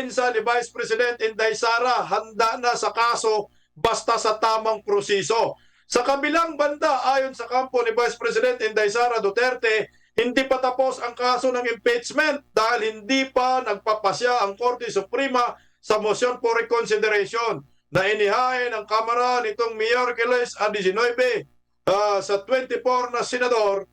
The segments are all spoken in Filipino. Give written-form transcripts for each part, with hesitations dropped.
depensa ni Vice President Inday Sara handa na sa kaso basta sa tamang proseso. Sa kabilang banda, ayon sa kampo ni Vice President Inday Sara Duterte, hindi pa tapos ang kaso ng impeachment dahil hindi pa nagpapasya ang Korte Suprema sa motion for reconsideration na inihain ng Kamara nitong Miyerkules 19 sa 24 na senador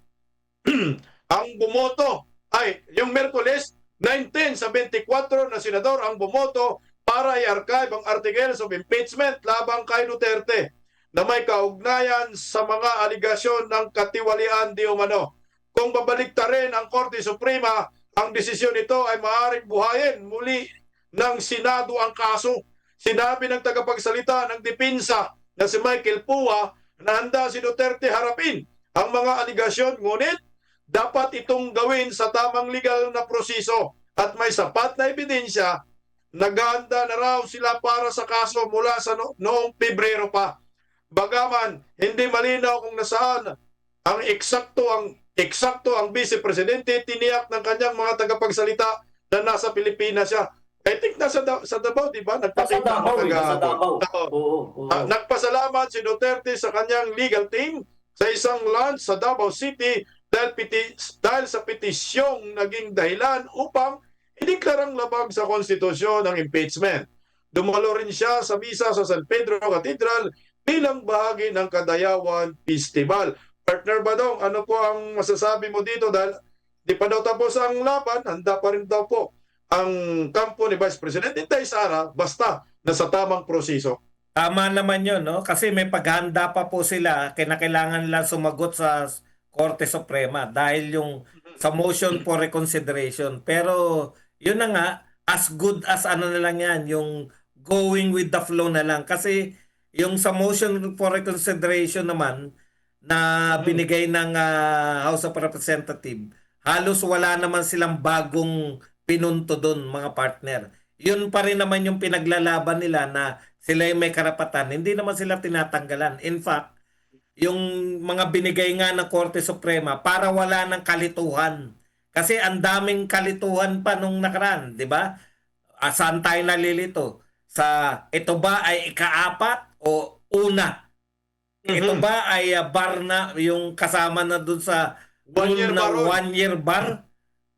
ang bumoto ay yung Miyerkules 19 sa 24 na senador ang bumoto para i-archive ang articles of impeachment labang kay Duterte na may kaugnayan sa mga aligasyon ng katiwalian di umano. Kung babaliktarin ang Korte Suprema, ang desisyon nito ay maaaring buhayin muli ng Senado ang kaso. Sinabi ng tagapagsalita ng depensa na si Michael Pua na handa si Duterte harapin ang mga aligasyon, ngunit dapat itong gawin sa tamang legal na proseso at may sapat na ebidensya. Naghahanda na raw sila para sa kaso mula sa noong Pebrero pa. Bagaman hindi malinaw kung nasaan ang eksakto ang Vice Presidente, tiniyak ng kanyang mga tagapagsalita na nasa Pilipinas siya. I think nasa Davao, di ba? Nasa Davao. Nagpasalamat si Duterte sa kanyang legal team sa isang lunch sa Davao City dahil sa petisyong naging dahilan upang ideklarang labag sa konstitusyon ng impeachment. Dumalo rin siya sa misa sa San Pedro Cathedral bilang bahagi ng Kadayawan Festival. Partner Badong, ano po ang masasabi mo dito? Dahil di pa daw tapos ang laban, handa pa rin daw po ang kampo ni Vice President Inday Sara basta nasa tamang proseso. Tama naman yun, no? Kasi may paghahanda pa po sila, kinakailangan lang sumagot sa Korte Suprema dahil yung sa motion for reconsideration. Pero yun na nga, as good as ano na lang yan, yung going with the flow na lang. Kasi yung sa motion for reconsideration naman na binigay ng House of Representatives, halos wala naman silang bagong pinunto doon, mga partner. Yun pa rin naman yung pinaglalaban nila na sila yung may karapatan. Hindi naman sila tinatanggalan. In fact, yung mga binigay nga ng Korte Suprema para wala ng kalituhan. Kasi ang daming kalituhan pa nung nakaraan, di ba? Saan tayo nalilito? Sa ito ba ay ikaapat o una? Ito ba ay bar na yung kasama na dun sa rule na 1 year bar?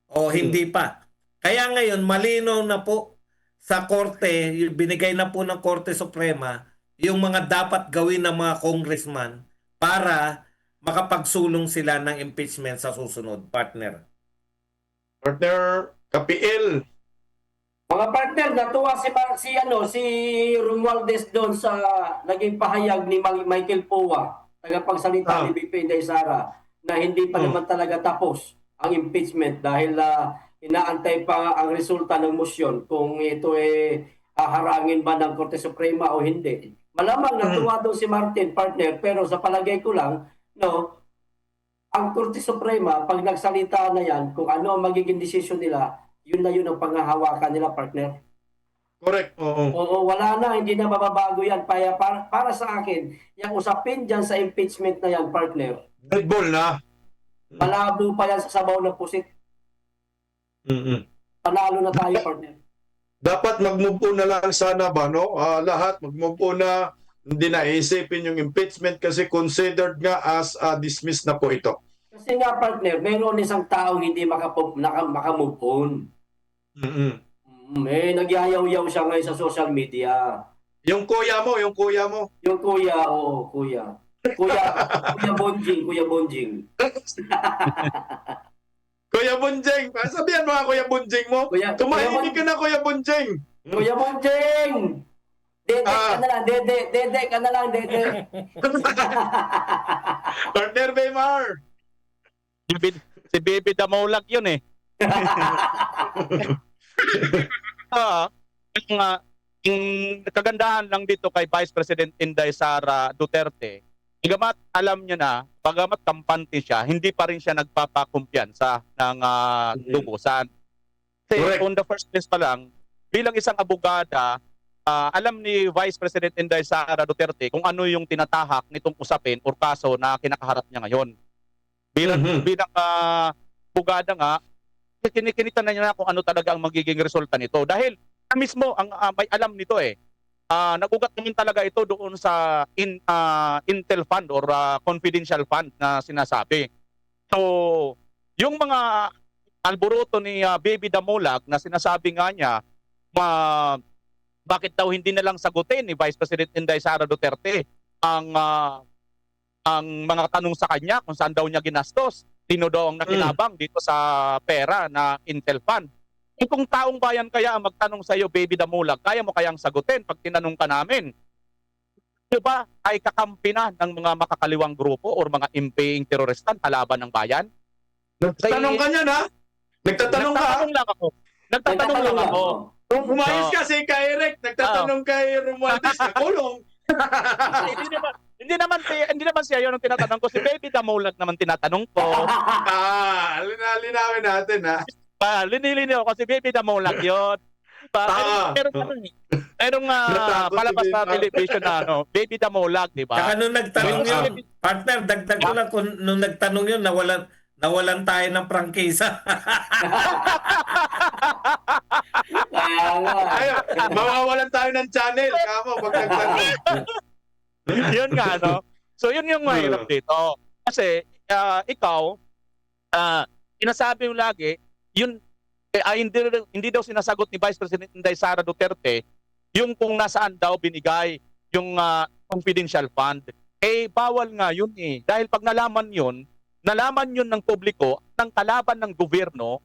O hindi pa? Kaya ngayon, malinaw na po sa Korte, binigay na po ng Korte Suprema yung mga dapat gawin ng mga congressman para makapagsulong sila ng impeachment sa susunod, partner. Partner Kapiel. Mga partner, natuwa si Romualdez doon sa naging pahayag ni Michael Pua, tagapagsalita ni BP Inday Sara, na hindi pa naman talaga tapos ang impeachment dahil inaantay pa ang resulta ng motion kung ito harangin ba ng Korte Suprema o hindi. Malamang natuwa doon si Martin, partner, pero sa palagay ko lang, no, ang Korte Suprema, pag nagsalita na yan, kung ano ang magiging desisyon nila, yun na yun ang panghahawakan nila, partner. Correct. Oo, wala na, hindi na mababago yan. Para sa akin, yung usapin dyan sa impeachment na yan, partner, Red Bull na. malabo pa yan sa sabaw ng pusit. Panalo na tayo, partner. Dapat mag-move on na lang sana ba, no? Lahat mag-move on na, hindi na isipin yung impeachment kasi considered nga as dismissed na po ito. Kasi nga, partner, meron isang taong hindi makamove on. Nagyayaw-yaw siya ngayon sa social media. Yung kuya mo. Yung kuya, oo, kuya. Kuya Bonjing. Kuya Bonjing. Sabihan mga Kuya Bonjing mo. Tumahimik ka na, Kuya Bonjing. Kuya Bonjing! Dede ka na lang, dede. Partner Baymar. Si Baby Damaulag yun eh. Yung kagandahan lang dito kay Vice President Inday Sara Duterte, bagamat alam niya na, bagamat kampante siya, hindi pa rin siya nagpapakumpiyansa ng lubusan. Kasi on the first place pa lang, bilang isang abogada, alam ni Vice President Inday Sara Duterte kung ano yung tinatahak nitong usapin o kaso na kinakaharap niya ngayon. Bilang abogada nga, kinikinita na niya kung ano talaga ang magiging resulta nito. Dahil siya mismo ang may alam nito eh. Nagugat naman talaga ito doon sa Intel Fund or confidential fund na sinasabi. So, yung mga alboroto ni Baby Damulag na sinasabi nga niya, bakit daw hindi na lang sagutin ni Vice President Inday Sara Duterte ang mga tanong sa kanya kung saan daw niya ginastos, sino daw ang nakinabang dito sa pera na Intel Fund. Kung taong bayan kaya ang magtanong sa iyo, Baby Damulag, kaya mo kayang sagutin pag tinanong ka namin? Diba ay kakampi na ng mga makakaliwang grupo or mga impeying teroristan kalaban ng bayan? Nagtatanong ka niyan, ha? Nagtatanong ka? Nagtatanong lang ako. Umayos ka si Eric, nagtatanong kay Romualdez na kulong. hindi naman siya 'yon ang tinatanong ko. Si Baby Damulag naman tinatanong ko. Linawin natin, ha? Linilinaw ko si Baby Damulag 'yon. Merong palabas na television na Baby Damulag, di ba? Saka nung nagtanong yun, partner, dagdag ko lang kung nung nagtanong yun, nawalan tayo ng prangkisa. Ayun, mawawalan tayo ng channel. Kamo, pag nagtanong. Yun nga, no? So, yun yung mahirap dito. Kasi, ikaw, sinasabi mo lagi, yun, hindi daw sinasagot ni Vice President Inday Sara Duterte yung kung nasaan daw binigay yung confidential fund. Bawal nga yun eh. Dahil pag nalaman yun ng publiko, ng kalaban ng gobyerno,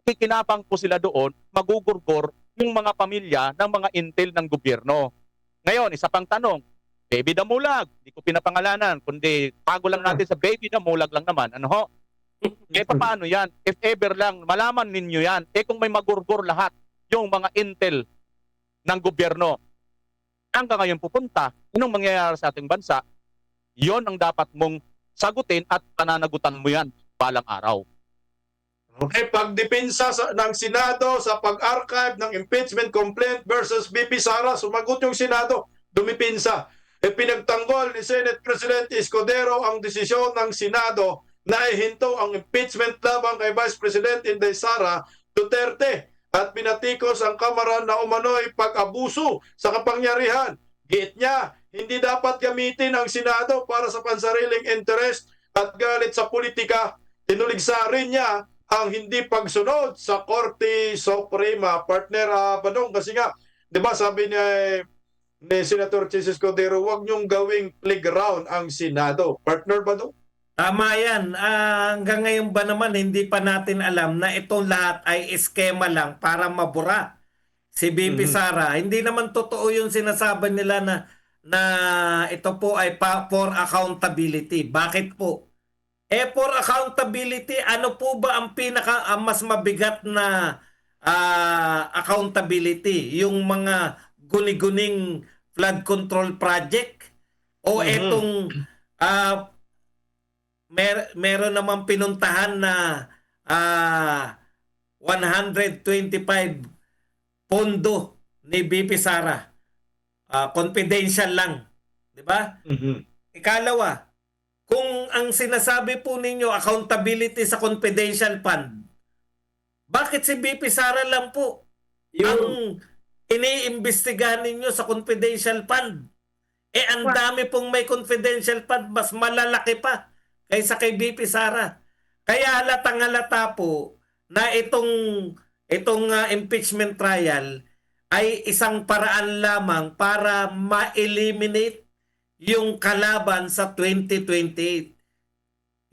kikinapang po sila doon, magugurgor yung mga pamilya ng mga intel ng gobyerno. Ngayon, isa pang tanong, Baby Damulag, hindi ko pinapangalanan, kundi tago lang natin sa Baby Damulag lang naman. Ano ho? Paano yan? If ever lang, malaman ninyo yan. Kung may magurgor lahat, yung mga intel ng gobyerno, hanggang ngayon pupunta, anong mangyayari sa ating bansa? Yon ang dapat mong sagutin at pananagutan mo yan balang araw. Okay, pagdepensa ng Senado sa pag-archive ng impeachment complaint versus BP Sara, sumagot yung Senado, dumipinsa. Pinagtanggol ni Senate President Escudero ang desisyon ng Senado na ihinto ang impeachment laban kay Vice President Inday Sara Duterte at pinatikos ang Kamara na umano'y pag-abuso sa kapangyarihan. Giit niya, hindi dapat gamitin ang Senado para sa pansariling interest at galit sa politika. Tinuligsa rin niya ang hindi pagsunod sa Korte Suprema. Partner Badong, kasi nga, di ba sabi ni Senator Chis Escudero, huwag niyong gawing playground ang Senado. Partner Badong? Tama yan. Hanggang ngayon ba naman hindi pa natin alam na itong lahat ay eskema lang para mabura si BP Sara. Hindi naman totoo yung sinasabi nila na ito po ay for accountability. Bakit po? For accountability, ano po ba ang mas mabigat na accountability? Yung mga guni-guning flood control project? O itong meron namang pinuntahan na 125 pondo ni BP Sara. Confidential lang. Di ba? Ikalawa, kung ang sinasabi po ninyo accountability sa confidential fund, bakit si BP Sara lang po ang iniimbestigahan ninyo sa confidential fund? Ang dami pong may confidential fund, mas malalaki pa kaysa kay BP Sara. Kaya halatang-halata po na itong impeachment trial ay isang paraan lamang para ma-eliminate yung kalaban sa 2028.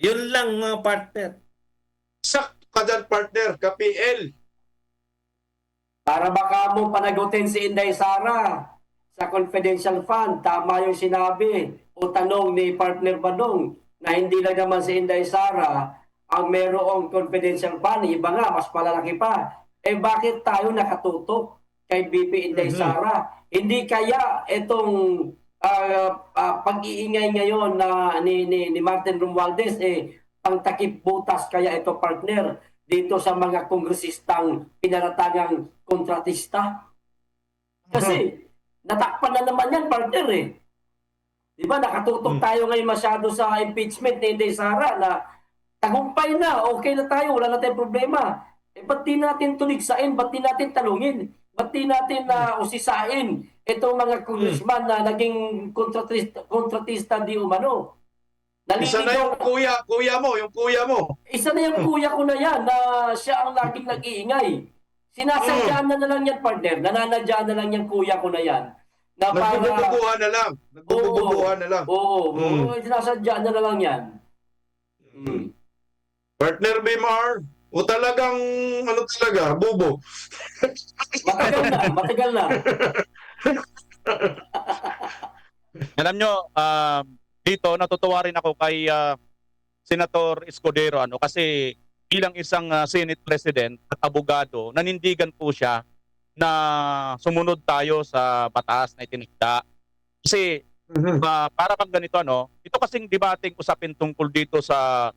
Yun lang mga partner. Sakto ka dyan, partner, ka-PL. Para baka mo panagutin si Inday Sara sa confidential fund, tama yung sinabi o tanong ni partner Badong na hindi lang naman si Inday Sara ang merong confidential fund, iba nga, mas malalaki pa. Bakit tayo nakatutok kay BP Inday Sara? Hindi kaya itong pag-iingay ngayon na ni Martin Romualdez, pangtakip butas kaya ito, partner, dito sa mga kongresistang pinaratangang kontratista? Kasi natakpan na naman yan, partner Di ba, nakatutok tayo ngayon masyado sa impeachment ni Inday Sara na tagumpay na, okay na tayo, wala na tayong problema. Ba't di natin tuligsain, ba't di natin talungin Ba't di natin na usisain itong mga congressman na naging kontratista di umano? Isa na yung kuya mo. Isa na yung kuya ko na yan na siya ang laging nag-iingay. Sinasadyaan na lang yan, partner. Nananadyaan na lang yung kuya ko na yan. Na Nagbububuhan na lang. Oo, sinasadyaan na lang yan. Partner Bimar, o talagang, ano talaga, bubo. Matagal na. Alam nyo, dito natutuwa rin ako kay Senator Escudero kasi bilang isang Senate President at abogado, nanindigan po siya na sumunod tayo sa batas na itinakda. Kasi para bang ganito ito kasing debating usapin tungkol dito sa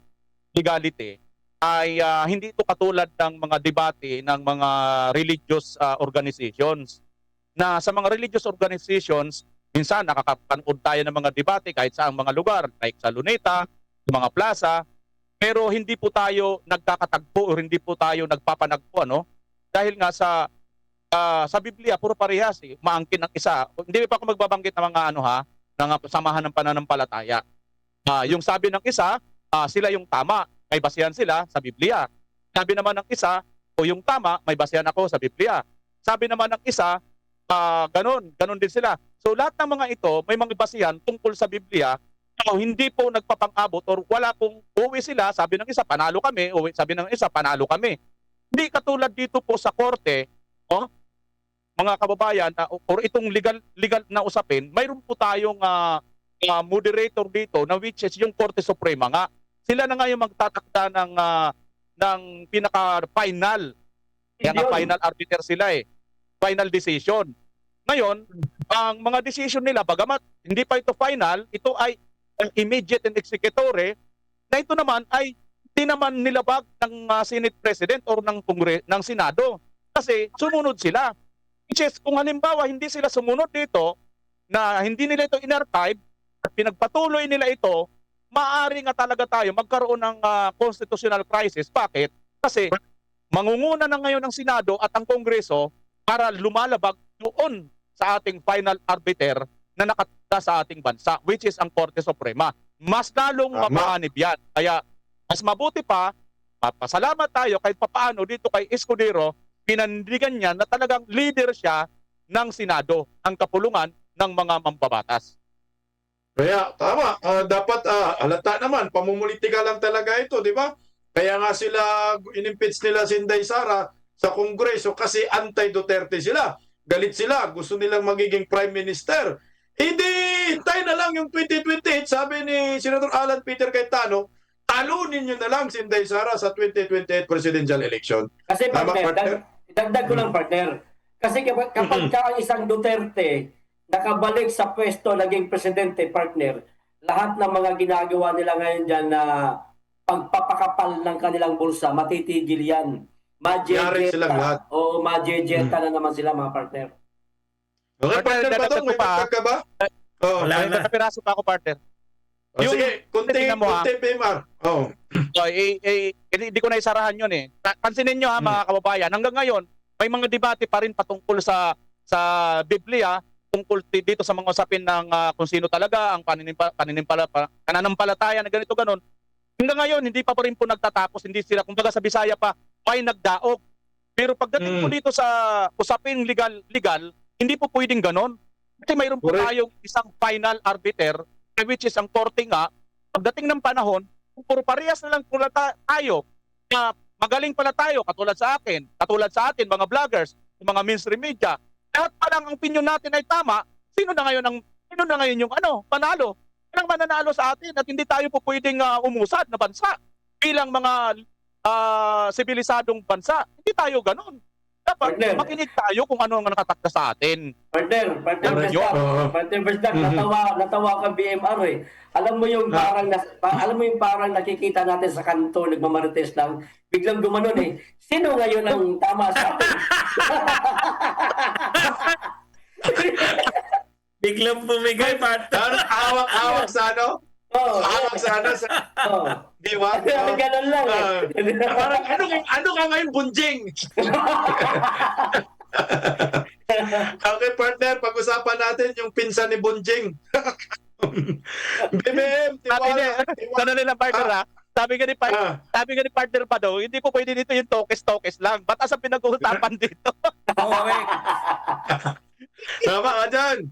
legality ay hindi ito katulad ng mga debate ng mga religious organizations. Na sa mga religious organizations, minsan nakakapanood tayo ng mga debate kahit sa mga lugar, like sa Luneta, sa mga plaza, pero hindi po tayo nagkakatagpo o hindi po tayo nagpapanagpo dahil nga sa Biblia puro parehas maangkin ng isa. Hindi pa ako magbabanggit ng mga ng samahan ng pananampalataya. Yung sabi ng isa, sila yung tama, may basihan sila sa Biblia. Sabi naman ng isa, o yung tama, may basihan ako sa Biblia. Sabi naman ng isa, ganon din sila. So lahat ng mga ito, may mga basihan tungkol sa Biblia. So, hindi po nagpapang-abot or wala pong uwi sila, sabi ng isa, panalo kami, uwi, sabi ng isa, panalo kami. Hindi katulad dito po sa korte, mga kababayan, or itong legal na usapin, mayroon po tayong moderator dito na which is yung Korte Suprema nga. Sila na nga yung magtatakda ng pinaka-final. Kaya nga final arbiter sila final decision. Ngayon, ang mga decision nila, bagamat hindi pa ito final, ito ay immediate and executory, na ito naman ay di naman nilabag ng Senate President or ng Senado. Kasi sumunod sila. Which is, kung halimbawa hindi sila sumunod dito, na hindi nila ito in-archive, at pinagpatuloy nila ito, maaari nga talaga tayo magkaroon ng constitutional crisis. Bakit? Kasi mangunguna na ngayon ng Senado at ang Kongreso para lumalabag doon sa ating final arbiter na nakatakda sa ating bansa, which is ang Korte Suprema. Mas lalong mapaanib yan. Kaya mas mabuti pa, pasalamat tayo kahit papaano dito kay Escudero, pinandigan niya na talagang leader siya ng Senado, ang kapulungan ng mga mambabatas. Kaya tama, dapat halata naman, pamumulitika lang talaga ito, di ba? Kaya nga sila, inimpeach nila si Inday Sara sa Kongreso kasi anti-Duterte sila. Galit sila, gusto nilang magiging Prime Minister. Hindi, hintay na lang yung 2028, sabi ni Senator Alan Peter Cayetano, talunin nyo na lang si Inday Sara sa 2028 presidential election. Kasi partner, dagdag ko lang partner. Kasi kapag ka ang isang Duterte nakabalik sa pwesto, naging presidente, partner, lahat ng mga ginagawa nila ngayon dyan na pagpapakapal ng kanilang bulsa, matitigil yan. Majejeta. O majejeta na naman sila mga partner. Okay, partner ba ito? May magkag ka ba? Wala na. Nakapiraso pa ako, partner. Sige, kunti Bimar. Hindi ko na isarahan yun Pansinin nyo mga kababayan, hanggang ngayon, may mga debate pa rin patungkol sa Biblia, tungkol dito sa mga usapin ng kung sino talaga ang pananampalataya na ganito ganon. Hanggang ngayon hindi pa rin po nagtatapos, hindi sila kumbaga sa Bisaya pa ay nagdaog. Pero pagdating po dito sa usapin legal, hindi po pwedeng ganon. Kasi mayroon po tayong isang final arbiter which is ang korte nga. Pagdating ng panahon, puro parehas na lang pala tayo na magaling pala tayo katulad sa atin mga vloggers, mga mainstream media. Lahat pa lang ang opinion natin ay tama, sino na ngayon yung panalo? Walang mananalo sa atin at hindi tayo po pwedeng umusad na bansa bilang mga sibilisadong bansa. Hindi tayo ganun. Dapat makinig tayo kung ano ang nakatakda sa atin. Partner, natawa ka BMR Alam mo yung parang nakikita natin sa kanto, nagmamarites lang, biglang gumanon Sino ngayon ang tama sa atin? Biglang bumigay, partner. Awak sa Awak sa di ba? Ganun lang Parang ano ka ngayon, bunjing? Okay, partner, pag-usapan natin yung pinsan ni Bunjing. BBM, tiwala. Sandali lang, partner, ha? Sabi nga ni partner pa daw, hindi po pwede dito yung tokes-tokes lang. Batas ang pinag-uusapan dito. Correct. Tama ka dyan.